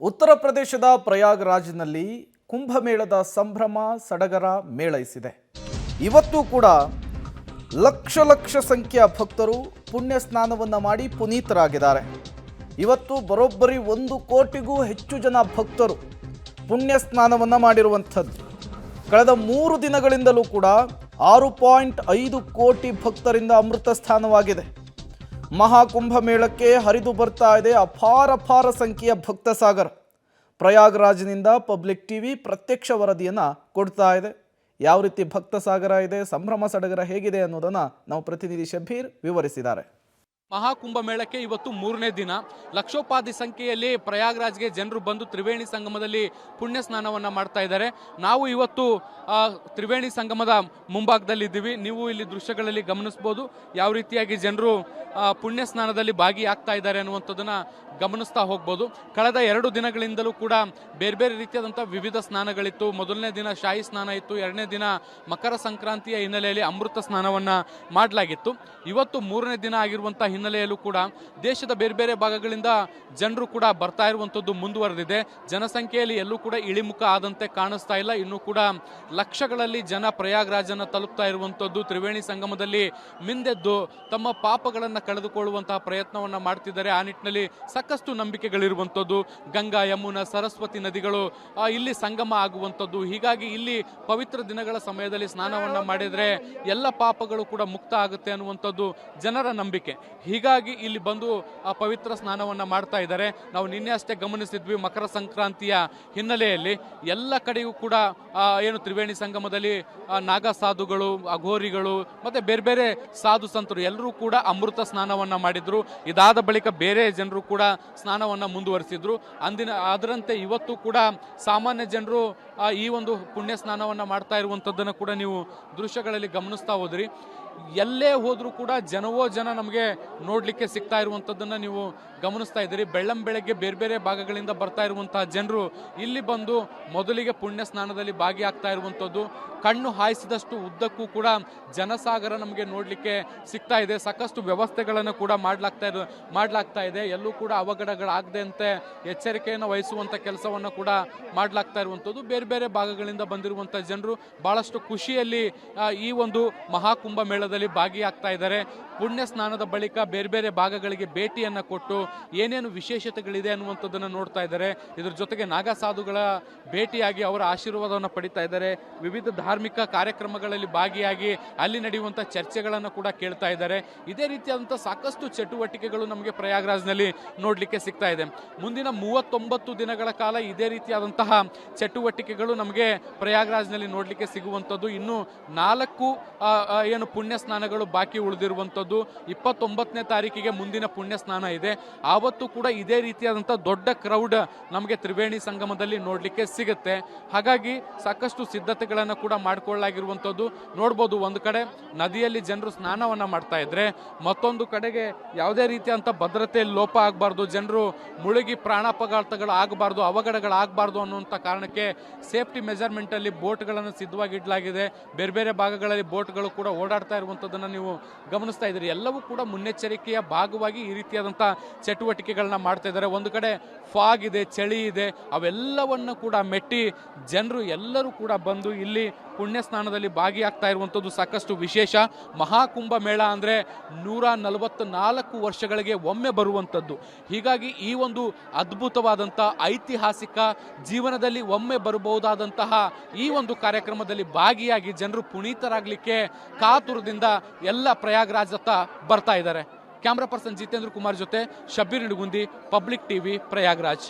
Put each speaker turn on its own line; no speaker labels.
ಉತ್ತರ ಪ್ರದೇಶದ ಪ್ರಯಾಗ್ರಾಜ್ನಲ್ಲಿ ಕುಂಭಮೇಳದ ಸಂಭ್ರಮ ಸಡಗರ ಮೇಳೈಸಿದೆ. ಇವತ್ತು ಕೂಡ ಲಕ್ಷ ಸಂಖ್ಯೆಯ ಭಕ್ತರು ಪುಣ್ಯ ಸ್ನಾನವನ್ನು ಮಾಡಿ ಪುನೀತರಾಗಿದ್ದಾರೆ. ಇವತ್ತು ಬರೋಬ್ಬರಿ 1 ಕೋಟಿಗೂ ಹೆಚ್ಚು ಜನ ಭಕ್ತರು ಪುಣ್ಯ ಸ್ನಾನವನ್ನು ಮಾಡಿರುವಂಥದ್ದು. ಕಳೆದ 3 ದಿನಗಳಿಂದಲೂ ಕೂಡ 6.5 ಕೋಟಿ ಭಕ್ತರಿಂದ ಅಮೃತ ಸ್ಥಾನವಾಗಿದೆ. ಮಹಾಕುಂಭಮೇಳಕ್ಕೆ ಹರಿದು ಬರ್ತಾ ಇದೆ ಅಪಾರ ಸಂಖ್ಯೆಯ ಭಕ್ತ ಸಾಗರ. ಪ್ರಯಾಗ್ರಾಜ್ನಿಂದ ಪಬ್ಲಿಕ್ ಟಿವಿ ಪ್ರತ್ಯಕ್ಷ ವರದಿಯನ್ನು ಕೊಡ್ತಾ ಇದೆ. ಯಾವ ರೀತಿ ಭಕ್ತ ಸಾಗರ ಇದೆ, ಸಂಭ್ರಮ ಸಡಗರ ಹೇಗಿದೆ ಅನ್ನೋದನ್ನು ನಾವು ಪ್ರತಿನಿಧಿ ಶಬೀರ್ ವಿವರಿಸಿದ್ದಾರೆ.
ಮಹಾಕುಂಭಮೇಳಕ್ಕೆ ಇವತ್ತು 3ನೇ ದಿನ. ಲಕ್ಷೋಪಾದಿ ಸಂಖ್ಯೆಯಲ್ಲಿ ಪ್ರಯಾಗ್ರಾಜ್ಗೆ ಜನರು ಬಂದು ತ್ರಿವೇಣಿ ಸಂಗಮದಲ್ಲಿ ಪುಣ್ಯ ಸ್ನಾನವನ್ನು ಮಾಡ್ತಾ ಇದ್ದಾರೆ. ನಾವು ಇವತ್ತು ತ್ರಿವೇಣಿ ಸಂಗಮದ ಮುಂಭಾಗದಲ್ಲಿದ್ದೀವಿ. ನೀವು ಇಲ್ಲಿ ದೃಶ್ಯಗಳಲ್ಲಿ ಗಮನಿಸ್ಬೋದು ಯಾವ ರೀತಿಯಾಗಿ ಜನರು ಪುಣ್ಯ ಸ್ನಾನದಲ್ಲಿ ಭಾಗಿಯಾಗ್ತಾ ಇದ್ದಾರೆ ಅನ್ನುವಂಥದ್ದನ್ನು ಗಮನಿಸ್ತಾ ಹೋಗ್ಬೋದು. ಕಳೆದ 2 ದಿನಗಳಿಂದಲೂ ಕೂಡ ಬೇರೆ ರೀತಿಯಾದಂಥ ವಿವಿಧ ಸ್ನಾನಗಳಿತ್ತು. ಮೊದಲನೇ ದಿನ ಶಾಹಿ ಸ್ನಾನ ಇತ್ತು, 2ನೇ ದಿನ ಮಕರ ಸಂಕ್ರಾಂತಿಯ ಹಿನ್ನೆಲೆಯಲ್ಲಿ ಅಮೃತ ಸ್ನಾನವನ್ನು ಮಾಡಲಾಗಿತ್ತು. ಇವತ್ತು 3ನೇ ದಿನ ಆಗಿರುವಂಥ ಹಿನ್ನೆಲೆಯಲ್ಲೂ ಕೂಡ ದೇಶದ ಬೇರೆ ಭಾಗಗಳಿಂದ ಜನರು ಕೂಡ ಬರ್ತಾ ಇರುವಂಥದ್ದು ಮುಂದುವರೆದಿದೆ. ಜನಸಂಖ್ಯೆಯಲ್ಲಿ ಎಲ್ಲೂ ಕೂಡ ಇಳಿಮುಖ ಆದಂತೆ ಕಾಣಿಸ್ತಾ ಇಲ್ಲ. ಇನ್ನೂ ಕೂಡ ಲಕ್ಷಗಳಲ್ಲಿ ಜನ ಪ್ರಯಾಗ್ರಾಜನ್ನು ತಲುಪ್ತಾ ಇರುವಂಥದ್ದು. ತ್ರಿವೇಣಿ ಸಂಗಮದಲ್ಲಿ ಮಿಂದೆದ್ದು ತಮ್ಮ ಪಾಪಗಳನ್ನು ಕಳೆದುಕೊಳ್ಳುವಂತಹ ಪ್ರಯತ್ನವನ್ನು ಮಾಡ್ತಿದ್ದಾರೆ. ಆ ನಿಟ್ಟಿನಲ್ಲಿ ಸಾಕಷ್ಟು ನಂಬಿಕೆಗಳಿರುವಂಥದ್ದು. ಗಂಗಾ, ಯಮುನಾ, ಸರಸ್ವತಿ ನದಿಗಳು ಇಲ್ಲಿ ಸಂಗಮ ಆಗುವಂಥದ್ದು. ಹೀಗಾಗಿ ಇಲ್ಲಿ ಪವಿತ್ರ ದಿನಗಳ ಸಮಯದಲ್ಲಿ ಸ್ನಾನವನ್ನು ಮಾಡಿದರೆ ಎಲ್ಲ ಪಾಪಗಳು ಕೂಡ ಮುಕ್ತ ಆಗುತ್ತೆ ಅನ್ನುವಂಥದ್ದು ಜನರ ನಂಬಿಕೆ. ಹೀಗಾಗಿ ಇಲ್ಲಿ ಬಂದು ಪವಿತ್ರ ಸ್ನಾನವನ್ನು ಮಾಡ್ತಾ ಇದ್ದಾರೆ. ನಾವು ನಿನ್ನೆ ಅಷ್ಟೇ ಗಮನಿಸಿದ್ವಿ, ಮಕರ ಸಂಕ್ರಾಂತಿಯ ಹಿನ್ನೆಲೆಯಲ್ಲಿ ಎಲ್ಲ ಕಡೆಯೂ ಕೂಡ ಏನು ತ್ರಿವೇಣಿ ಸಂಗಮದಲ್ಲಿ ನಾಗ ಸಾಧುಗಳು, ಅಘೋರಿಗಳು ಮತ್ತು ಬೇರೆ ಸಾಧು ಸಂತರು ಎಲ್ಲರೂ ಕೂಡ ಅಮೃತ ಸ್ನಾನವನ್ನು ಮಾಡಿದ್ರು. ಇದಾದ ಬಳಿಕ ಬೇರೆ ಜನರು ಕೂಡ ಸ್ನಾನವನ್ನು ಮುಂದುವರಿಸಿದ್ರು. ಅದರಂತೆ ಇವತ್ತು ಕೂಡ ಸಾಮಾನ್ಯ ಜನರು ಈ ಒಂದು ಪುಣ್ಯ ಸ್ನಾನವನ್ನು ಮಾಡ್ತಾ ಇರುವಂಥದ್ದನ್ನು ಕೂಡ ನೀವು ದೃಶ್ಯಗಳಲ್ಲಿ ಗಮನಿಸ್ತಾ ಹೋದ್ರಿ. ಎಲ್ಲೇ ಹೋದರೂ ಕೂಡ ಜನವೋ ಜನ ನಮಗೆ ನೋಡಲಿಕ್ಕೆ ಸಿಗ್ತಾ ಇರುವಂಥದ್ದನ್ನು ನೀವು ಗಮನಿಸ್ತಾ ಇದ್ದೀರಿ. ಬೆಳ್ಳಂಬೆಳಗ್ಗೆ ಬೇರೆ ಭಾಗಗಳಿಂದ ಬರ್ತಾ ಇರುವಂತಹ ಜನರು ಇಲ್ಲಿ ಬಂದು ಮೊದಲಿಗೆ ಪುಣ್ಯ ಸ್ನಾನದಲ್ಲಿ ಭಾಗಿಯಾಗ್ತಾ ಇರುವಂಥದ್ದು. ಕಣ್ಣು ಹಾಯಿಸಿದಷ್ಟು ಉದ್ದಕ್ಕೂ ಕೂಡ ಜನಸಾಗರ ನಮಗೆ ನೋಡಲಿಕ್ಕೆ ಸಿಗ್ತಾ ಇದೆ. ಸಾಕಷ್ಟು ವ್ಯವಸ್ಥೆಗಳನ್ನು ಕೂಡ ಮಾಡಲಾಗ್ತಾ ಇದೆ. ಎಲ್ಲೂ ಕೂಡ ಅವಘಡಗಳಾಗದಂತೆ ಎಚ್ಚರಿಕೆಯನ್ನು ವಹಿಸುವಂಥ ಕೆಲಸವನ್ನು ಕೂಡ ಮಾಡಲಾಗ್ತಾ ಇರುವಂಥದ್ದು. ಬೇರೆ ಭಾಗಗಳಿಂದ ಬಂದಿರುವಂಥ ಜನರು ಭಾಳಷ್ಟು ಖುಷಿಯಲ್ಲಿ ಈ ಒಂದು ಮಹಾಕುಂಭ ಮೇಳದಲ್ಲಿ ಭಾಗಿಯಾಗ್ತಾ ಇದ್ದಾರೆ. ಪುಣ್ಯ ಸ್ನಾನದ ಬಳಿಕ ಬೇರೆ ಭಾಗಗಳಿಗೆ ಭೇಟಿಯನ್ನು ಕೊಟ್ಟು ಏನೇನು ವಿಶೇಷತೆಗಳಿದೆ ಅನ್ನುವಂಥದ್ದನ್ನು ನೋಡ್ತಾ ಇದ್ದಾರೆ. ಇದ್ರ ಜೊತೆಗೆ ನಾಗಾ ಸಾಧುಗಳ ಭೇಟಿಯಾಗಿ ಅವರ ಆಶೀರ್ವಾದವನ್ನು ಪಡಿತಾ ಇದ್ದಾರೆ. ವಿವಿಧ ಧಾರ್ಮಿಕ ಕಾರ್ಯಕ್ರಮಗಳಲ್ಲಿ ಭಾಗಿಯಾಗಿ ಅಲ್ಲಿ ನಡೆಯುವಂಥ ಚರ್ಚೆಗಳನ್ನು ಕೂಡ ಕೇಳ್ತಾ ಇದ್ದಾರೆ. ಇದೇ ರೀತಿಯಾದಂಥ ಸಾಕಷ್ಟು ಚಟುವಟಿಕೆಗಳು ನಮಗೆ ಪ್ರಯಾಗ್ರಾಜ್ನಲ್ಲಿ ನೋಡಲಿಕ್ಕೆ ಸಿಗ್ತಾ ಇದೆ. ಮುಂದಿನ 39 ದಿನಗಳ ಕಾಲ ಇದೇ ರೀತಿಯಾದಂತಹ ಚಟುವಟಿಕೆಗಳು ನಮಗೆ ಪ್ರಯಾಗ್ರಾಜ್ನಲ್ಲಿ ನೋಡಲಿಕ್ಕೆ ಸಿಗುವಂಥದ್ದು. ಇನ್ನು 4 ಏನು ಪುಣ್ಯ ಸ್ನಾನಗಳು ಬಾಕಿ ಉಳಿದಿರುವಂಥದ್ದು. 29ನೇ ತಾರೀಕಿಗೆ ಮುಂದಿನ ಪುಣ್ಯ ಸ್ನಾನ ಇದೆ. ಆವತ್ತು ಕೂಡ ಇದೇ ರೀತಿಯಾದಂಥ ದೊಡ್ಡ ಕ್ರೌಡ್ ನಮಗೆ ತ್ರಿವೇಣಿ ಸಂಗಮದಲ್ಲಿ ನೋಡಲಿಕ್ಕೆ ಸಿಗುತ್ತೆ. ಹಾಗಾಗಿ ಸಾಕಷ್ಟು ಸಿದ್ಧತೆಗಳನ್ನು ಕೂಡ ಮಾಡಿಕೊಳ್ಳಲಾಗಿರುವಂಥದ್ದು ನೋಡ್ಬೋದು. ಒಂದು ಕಡೆ ನದಿಯಲ್ಲಿ ಜನರು ಸ್ನಾನವನ್ನು ಮಾಡ್ತಾ ಇದ್ರೆ, ಮತ್ತೊಂದು ಕಡೆಗೆ ಯಾವುದೇ ರೀತಿಯಾದಂಥ ಭದ್ರತೆ ಲೋಪ ಆಗಬಾರ್ದು, ಜನರು ಮುಳುಗಿ ಪ್ರಾಣಾಪಘಾತಗಳು ಆಗಬಾರ್ದು, ಅವಘಡಗಳಾಗಬಾರ್ದು ಅನ್ನುವಂಥ ಕಾರಣಕ್ಕೆ ಸೇಫ್ಟಿ ಮೆಜರ್ಮೆಂಟಲ್ಲಿ ಬೋಟ್ಗಳನ್ನು ಸಿದ್ಧವಾಗಿ ಇಡಲಾಗಿದೆ. ಬೇರೆ ಭಾಗಗಳಲ್ಲಿ ಬೋಟ್ಗಳು ಕೂಡ ಓಡಾಡ್ತಾ ಇರುವಂಥದ್ದನ್ನು ನೀವು ಗಮನಿಸ್ತಾ ಇದ್ದೀರಿ. ಎಲ್ಲವೂ ಕೂಡ ಮುನ್ನೆಚ್ಚರಿಕೆಯ ಭಾಗವಾಗಿ ಈ ರೀತಿಯಾದಂಥ ಚಟುವಟಿಕೆಗಳನ್ನ ಮಾಡ್ತಾ ಇದ್ದಾರೆ. ಒಂದು ಕಡೆ ಫಾಗ್ ಇದೆ, ಚಳಿ ಇದೆ, ಅವೆಲ್ಲವನ್ನು ಕೂಡ ಮೆಟ್ಟಿ ಜನರು ಎಲ್ಲರೂ ಕೂಡ ಬಂದು ಇಲ್ಲಿ ಪುಣ್ಯ ಸ್ನಾನದಲ್ಲಿ ಭಾಗಿಯಾಗ್ತಾ ಇರುವಂಥದ್ದು ಸಾಕಷ್ಟು ವಿಶೇಷ. ಮಹಾಕುಂಭ ಮೇಳ ಅಂದರೆ 144 ವರ್ಷಗಳಿಗೆ ಒಮ್ಮೆ ಬರುವಂಥದ್ದು. ಹೀಗಾಗಿ ಈ ಒಂದು ಅದ್ಭುತವಾದಂಥ ಐತಿಹಾಸಿಕ ಜೀವನದಲ್ಲಿ ಒಮ್ಮೆ ಬರಬಹುದಾದಂತಹ ಈ ಒಂದು ಕಾರ್ಯಕ್ರಮದಲ್ಲಿ ಭಾಗಿಯಾಗಿ ಜನರು ಪುನೀತರಾಗಲಿಕ್ಕೆ ಕಾತುರದಿಂದ ಎಲ್ಲ ಪ್ರಯಾಗ್ರಾಜ್ ಹತ್ತ ಬರ್ತಾ ಇದ್ದಾರೆ. ಕ್ಯಾಮ್ರಾ ಪರ್ಸನ್ ಜಿತೇಂದ್ರ ಕುಮಾರ್ ಜೊತೆ ಶಬೀರ್ ನಿಡಗುಂದಿ, ಪಬ್ಲಿಕ್ ಟಿವಿ, ಪ್ರಯಾಗ್ರಾಜ್.